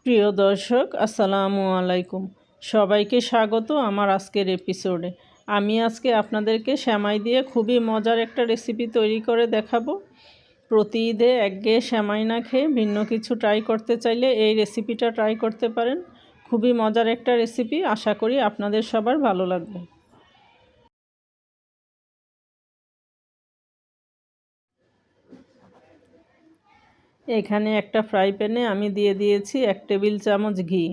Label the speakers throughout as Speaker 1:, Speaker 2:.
Speaker 1: প্রিয় দর্শক, আসসালামু আলাইকুম। সবাইকে স্বাগত আমার আজকের এপিসোডে। আমি আজকে আপনাদেরকে সেমাই দিয়ে খুবই মজার একটা রেসিপি তৈরি করে দেখাবো। প্রতি ঈদে একঘেয়ে সেমাই না খেয়ে ভিন্ন কিছু ট্রাই করতে চাইলে এই রেসিপিটা ট্রাই করতে পারেন। খুবই মজার একটা রেসিপি, আশা করি আপনাদের সবার ভালো লাগবে। এখানে একটা ফ্রাই প্যানে আমি দিয়ে দিয়েছি 1 টেবিল চামচ ঘি।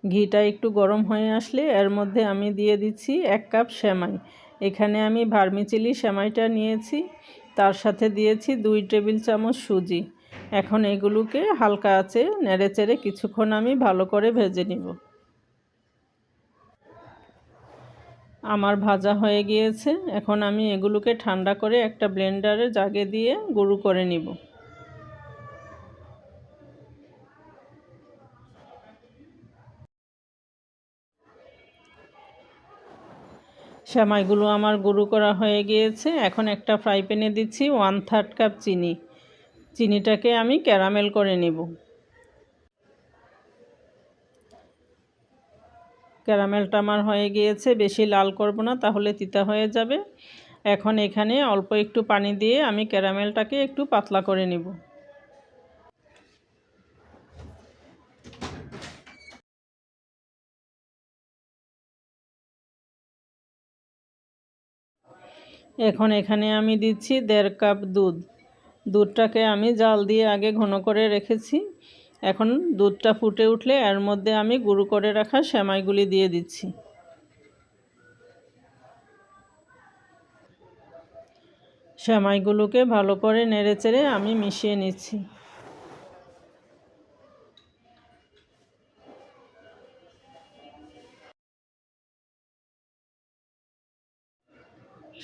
Speaker 1: ঘিটা একটু গরম হয়ে আসলে এর মধ্যে আমি দিয়ে দিচ্ছি 1 কাপ সেমাই। এখানে আমি ভার্মিচেলি সেমাইটা নিয়েছি, তার সাথে দিয়েছি 2 টেবিল চামচ সুজি। এখন এগুলোকে হালকা আঁচে নেড়েচেড়ে কিছুক্ষণ আমি ভালো করে ভেজে নিব। আমার ভাজা হয়ে গিয়েছে, এখন আমি এগুলোকে ঠান্ডা করে একটা ব্লেন্ডারে জাগে দিয়ে গুঁড়ো করে নিব। সেমাইগুলো আমার গুঁড়ো করা হয়ে গিয়েছে। এখন একটা ফ্রাই প্যানে দিচ্ছি 1/3 কাপ চিনি। চিনিটাকে আমি ক্যারামেল করে নেব। ক্যারামেলটা আমার হয়ে গিয়েছে, বেশি লাল করব না, তাহলে তিতা হয়ে যাবে। এখন এখানে অল্প একটু পানি দিয়ে আমি ক্যারামেলটাকে একটু পাতলা করে নেব। এখন এখানে আমি দিচ্ছি 1.5 কাপ দুধ। দুধটাকে আমি জাল দিয়ে আগে ঘন করে রেখেছি। এখন দুধটা ফুটে উঠলে এর মধ্যে আমি গুঁড়ো করে রাখা সেমাইগুলি দিয়ে দিচ্ছি। সেমাইগুলোকে ভালো করে নেড়েচেড়ে আমি মিশিয়ে নিচ্ছি।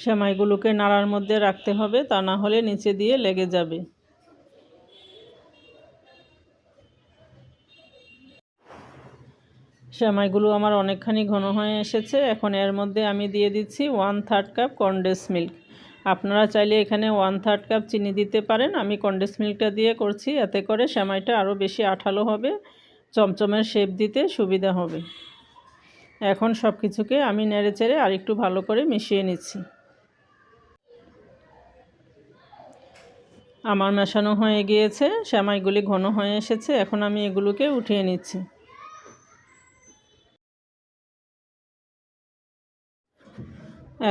Speaker 1: সেমাইগুলোকে নাড়ার মধ্যে রাখতে হবে, তা না হলে নিচে দিয়ে লেগে যাবে। সেমাইগুলো আমার অনেকখানি ঘন হয়ে এসেছে। এখন এর মধ্যে আমি দিয়ে দিচ্ছি 1/3 কাপ কনডেন্স মিল্ক। আপনারা চাইলে এখানে 1/3 কাপ চিনি দিতে পারেন। আমি কনডেন্স মিল্কটা দিয়ে করছি, এতে করে সেমাইটা আরও বেশি আঠালো হবে, চমচমের শেপ দিতে সুবিধা হবে। এখন সব কিছুকে আমি নেড়েচেড়ে আর একটু ভালো করে মিশিয়ে নিচ্ছি। আমার মেশানো হয়ে গিয়েছে, সেমাইগুলি ঘন হয়ে এসেছে। এখন আমি এগুলোকে উঠিয়ে নিচ্ছি।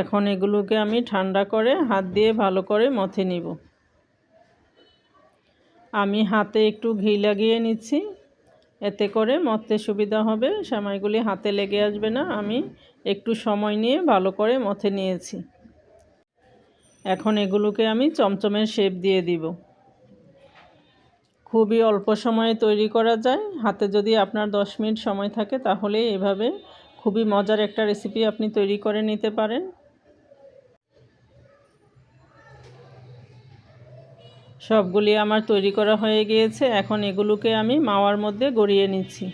Speaker 1: এখন এগুলোকে আমি ঠান্ডা করে হাত দিয়ে ভালো করে মথে নিব। আমি হাতে একটু ঘি লাগিয়ে নিচ্ছি, এতে করে মথতে সুবিধা হবে, সেমাইগুলি হাতে লেগে আসবে না। আমি একটু সময় নিয়ে ভালো করে মথে নিয়েছি। এখন এগুলোকে আমি চমচমের শেপ দিয়ে দিব। খুবই অল্প সময়ে তৈরি করা যায়। হাতে যদি আপনার 10 মিনিট সময় থাকে তাহলে এভাবে খুবই মজার একটা রেসিপি আপনি তৈরি করে নিতে পারেন। সবগুলি আমার তৈরি করা হয়ে গিয়েছে। এখন এগুলোকে আমি মাওয়ার মধ্যে গড়িয়ে নিচ্ছি।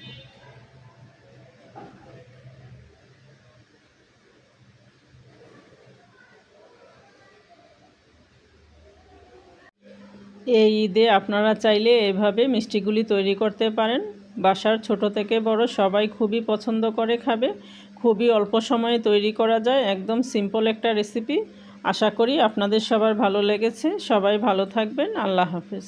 Speaker 1: এই ঈদে আপনারা চাইলে এভাবে মিষ্টিগুলি তৈরি করতে পারেন। বাসার ছোট থেকে বড় সবাই খুবই পছন্দ করে খাবে। খুবই অল্প সময়ে তৈরি করা যায়, একদম সিম্পল একটা রেসিপি। আশা করি আপনাদের সবার ভালো লেগেছে। সবাই ভালো থাকবেন। আল্লাহ হাফেজ।